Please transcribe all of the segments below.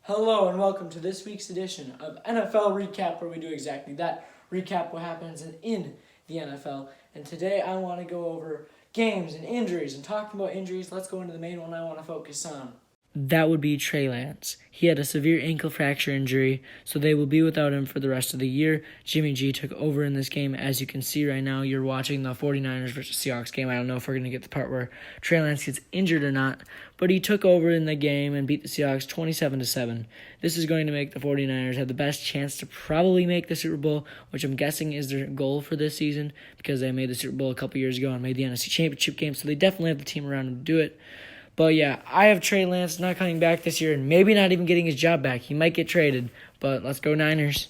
Hello and welcome to this week's edition of NFL Recap, where we do exactly that. Recap what happens in the NFL. And today I want to go over games and injuries. And talking about injuries, let's go into the main one I want to focus on. That would be Trey Lance. He had a severe ankle fracture injury, so they will be without him for the rest of the year. Jimmy G took over in this game. As you can see right now, you're watching the 49ers versus Seahawks game. I don't know if we're going to get the part where Trey Lance gets injured or not, but he took over in the game and beat the Seahawks 27-7. This is going to make the 49ers have the best chance to probably make the Super Bowl, which I'm guessing is their goal for this season because they made the Super Bowl a couple years ago and made the NFC Championship game, so they definitely have the team around them to do it. But yeah, I have Trey Lance not coming back this year and maybe not even getting his job back. He might get traded, but let's go Niners.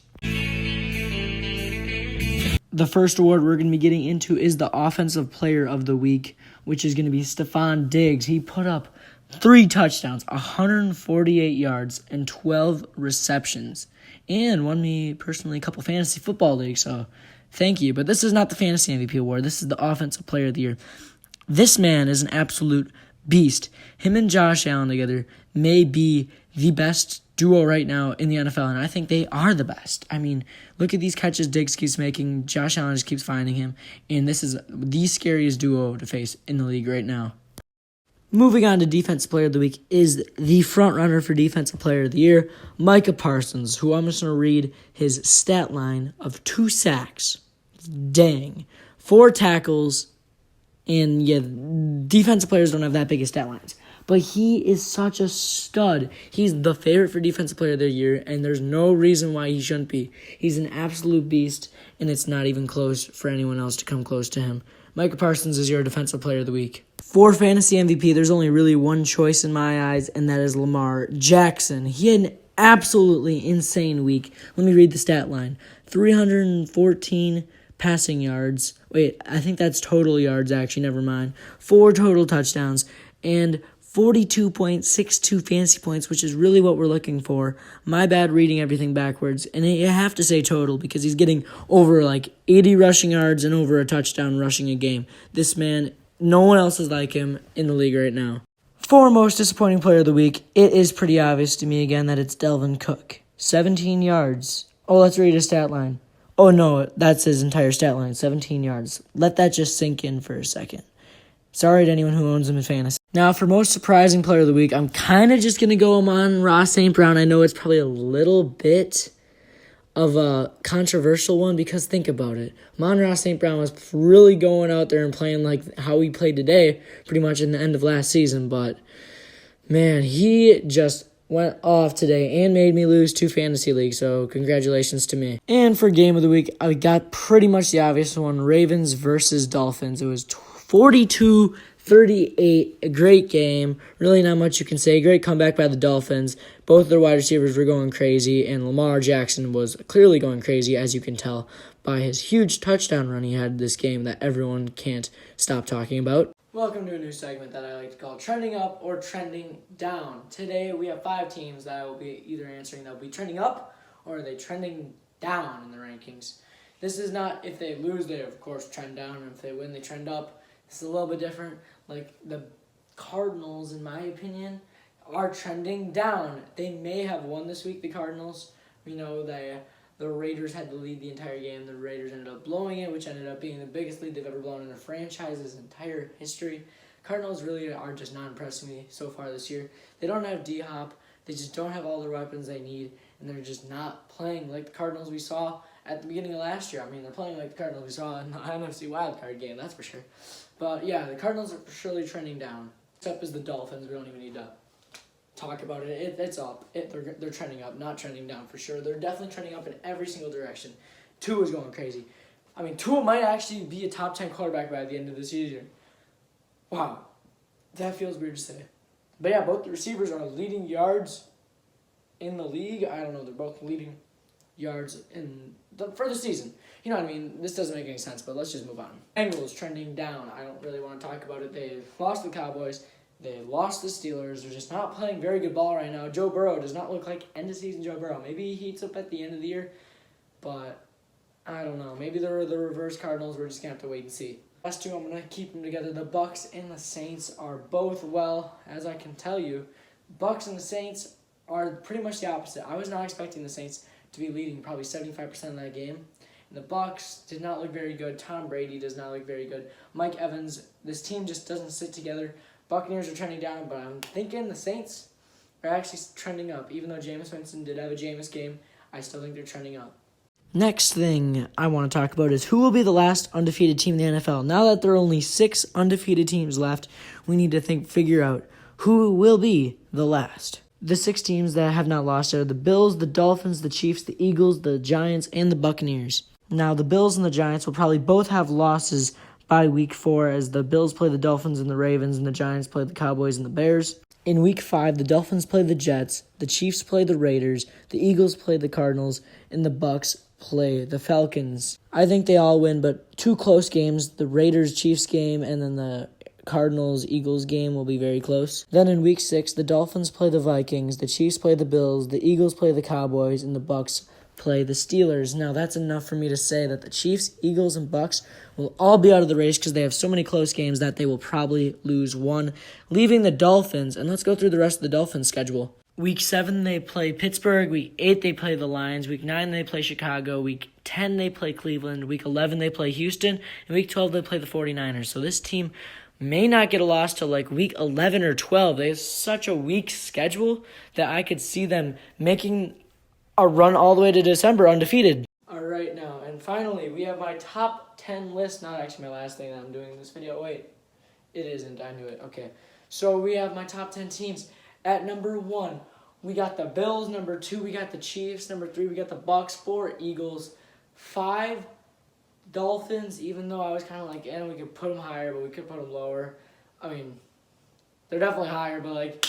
The first award we're going to be getting into is the Offensive Player of the Week, which is going to be Stefon Diggs. He put up 3 touchdowns, 148 yards, and 12 receptions, and won me personally a couple fantasy football leagues, so thank you. But this is not the Fantasy MVP award. This is the Offensive Player of the Year. This man is an absolute beast. Him and Josh Allen together may be the best duo right now in the NFL, and I think they are the best. I mean, look at these catches Diggs keeps making. Josh Allen just keeps finding him, and this is the scariest duo to face in the league right now. Moving on to Defensive Player of the Week is the front runner for Defensive Player of the Year, Micah Parsons, who I'm just going to read his stat line of 2 sacks. Dang. 4 tackles. And yeah, defensive players don't have that big of stat lines. But he is such a stud. He's the favorite for Defensive Player of the Year, and there's no reason why he shouldn't be. He's an absolute beast, and it's not even close for anyone else to come close to him. Micah Parsons is your Defensive Player of the Week. For Fantasy MVP, there's only really one choice in my eyes, and that is Lamar Jackson. He had an absolutely insane week. Let me read the stat line. 314 passing yards. Wait, I think that's total yards, actually. Never mind. 4 total touchdowns and 42.62 fantasy points, which is really what we're looking for. My bad reading everything backwards. And I have to say total because he's getting over 80 rushing yards and over a touchdown rushing a game. This man, no one else is like him in the league right now. For most disappointing player of the week, it is pretty obvious to me again that it's Dalvin Cook. 17 yards. Oh, let's read his stat line. Oh, no, that's his entire stat line, 17 yards. Let that just sink in for a second. Sorry to anyone who owns him in fantasy. Now, for most surprising player of the week, I'm kind of just going to go Amon-Ra St. Brown. I know it's probably a little bit of a controversial one because think about it. Amon-Ra St. Brown was really going out there and playing like how he played today, pretty much in the end of last season. But, man, he just went off today and made me lose 2 fantasy leagues, so congratulations to me. And for game of the week, I got pretty much the obvious one, Ravens versus Dolphins. It was 42-38, a great game. Really not much you can say. Great comeback by the Dolphins. Both their wide receivers were going crazy, and Lamar Jackson was clearly going crazy, as you can tell by his huge touchdown run he had this game that everyone can't stop talking about. Welcome to a new segment that I like to call Trending Up or Trending Down. Today we have 5 teams that I will be either answering that will be trending up or are they trending down in the rankings. This is not if they lose, they of course trend down, and if they win, they trend up. This is a little bit different. Like the Cardinals, in my opinion, are trending down. They may have won this week, the Cardinals. We know that the Raiders had the lead the entire game. The Raiders ended up blowing it, which ended up being the biggest lead they've ever blown in their franchise's entire history. Cardinals really are just not impressing me so far this year. They don't have D-Hop. They just don't have all the weapons they need, and they're just not playing like the Cardinals we saw at the beginning of last year. I mean, they're playing like the Cardinals we saw in the NFC wildcard game, that's for sure. But yeah, the Cardinals are surely trending down. Except as the Dolphins, we don't even need to talk about it. It's up. They're trending up, not trending down for sure. They're definitely trending up in every single direction. Tua is going crazy. I mean, Tua might actually be a top 10 quarterback by the end of the season. Wow. That feels weird to say. But yeah, both the receivers are leading yards in the league. I don't know. They're both leading yards for the season. You know what I mean? This doesn't make any sense, but let's just move on. Bengals trending down. I don't really want to talk about it. They lost the Cowboys. They lost the Steelers. They're just not playing very good ball right now. Joe Burrow does not look like end-of-season Joe Burrow. Maybe he heats up at the end of the year, but I don't know. Maybe they're the reverse Cardinals. We're just going to have to wait and see. Last two, I'm going to keep them together. The Bucs and the Saints are both, well, as I can tell you, Bucs and the Saints are pretty much the opposite. I was not expecting the Saints to be leading probably 75% of that game. And the Bucs did not look very good. Tom Brady does not look very good. Mike Evans, this team just doesn't sit together. Buccaneers are trending down, but I'm thinking the Saints are actually trending up. Even though Jameis Winston did have a Jameis game, I still think they're trending up. Next thing I want to talk about is who will be the last undefeated team in the NFL. Now that there are only 6 undefeated teams left, we need to figure out who will be the last. The 6 teams that have not lost are the Bills, the Dolphins, the Chiefs, the Eagles, the Giants, and the Buccaneers. Now, the Bills and the Giants will probably both have losses by Week 4 as the Bills play the Dolphins and the Ravens, and the Giants play the Cowboys and the Bears. In Week 5, the Dolphins play the Jets, the Chiefs play the Raiders, the Eagles play the Cardinals, and the Bucs play the Falcons. I think they all win, but 2 close games, the Raiders-Chiefs game and then the Cardinals-Eagles game will be very close. Then in Week 6, the Dolphins play the Vikings, the Chiefs play the Bills, the Eagles play the Cowboys, and the Bucs play the Steelers. Now, that's enough for me to say that the Chiefs, Eagles, and Bucs will all be out of the race because they have so many close games that they will probably lose one, leaving the Dolphins. And let's go through the rest of the Dolphins' schedule. Week 7, they play Pittsburgh. Week 8, they play the Lions. Week 9, they play Chicago. Week 10, they play Cleveland. Week 11, they play Houston. And Week 12, they play the 49ers. So this team may not get a loss till like Week 11 or 12. They have such a weak schedule that I could see them making a run all the way to December undefeated. All right, now, and finally, we have my top 10 list. Not actually my last thing that I'm doing in this video. Wait, it isn't. I knew it. Okay. So we have my top 10 teams. At number 1, we got the Bills. Number 2, we got the Chiefs. Number 3, we got the Bucs. 4, Eagles. 5, Dolphins, even though I was kind of like, we could put them higher, but we could put them lower. I mean, they're definitely higher, but like,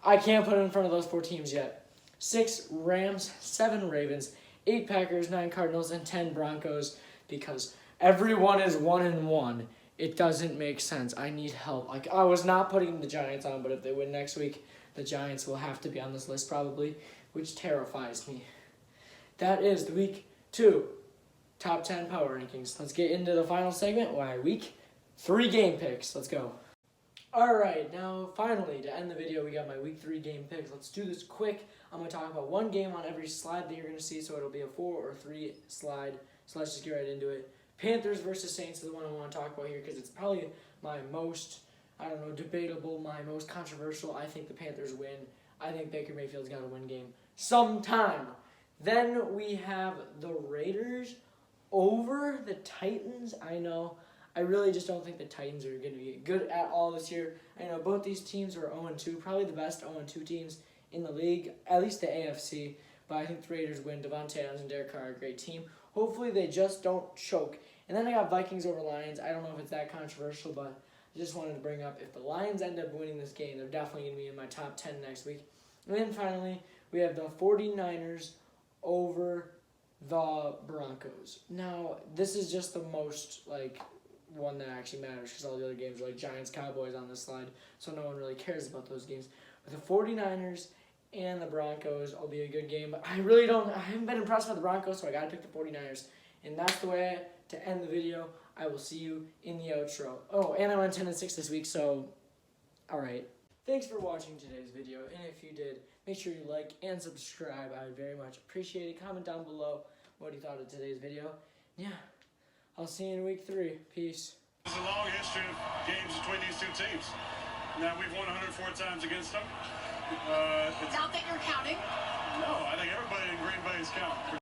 I can't put them in front of those 4 teams yet. 6, Rams. 7, Ravens. 8, Packers. 9, Cardinals. And 10, Broncos, because everyone is 1-1. It doesn't make sense. I need help. Like, I was not putting the Giants on, but if they win next week, the Giants will have to be on this list probably, which terrifies me. That is the Week 2 Top 10 Power Rankings. Let's get into the final segment. Week 3 game picks. Let's go. All right, now finally, to end the video, we got my Week 3 game picks. Let's do this quick. I'm going to talk about one game on every slide that you're going to see, so it'll be a 4 or 3 slide. So let's just get right into it. Panthers versus Saints is the one I want to talk about here because it's probably my most, debatable, my most controversial. I think the Panthers win. I think Baker Mayfield's got to win game sometime. Then we have the Raiders over the Titans. I know. I really just don't think the Titans are going to be good at all this year. I know both these teams are 0-2, probably the best 0-2 teams in the league, at least the AFC. But I think the Raiders win. Devontae Adams and Derek Carr are a great team. Hopefully they just don't choke. And then I got Vikings over Lions. I don't know if it's that controversial, but I just wanted to bring up if the Lions end up winning this game, they're definitely going to be in my top 10 next week. And then finally, we have the 49ers over the Broncos. Now, this is just the most, one that actually matters because all the other games are like Giants, Cowboys on this slide, so no one really cares about those games. But the 49ers and the Broncos will be a good game, but I haven't been impressed with the Broncos, so I got to pick the 49ers. And that's the way to end the video. I will see you in the outro. Oh, and I went 10-6 this week, so alright. Thanks for watching today's video, and if you did, make sure you like and subscribe. I would very much appreciate it. Comment down below what you thought of today's video. Yeah, I'll see you in Week 3. Peace. There's a long history of games between these two teams. Now, we've won 104 times against them. Not that you're counting.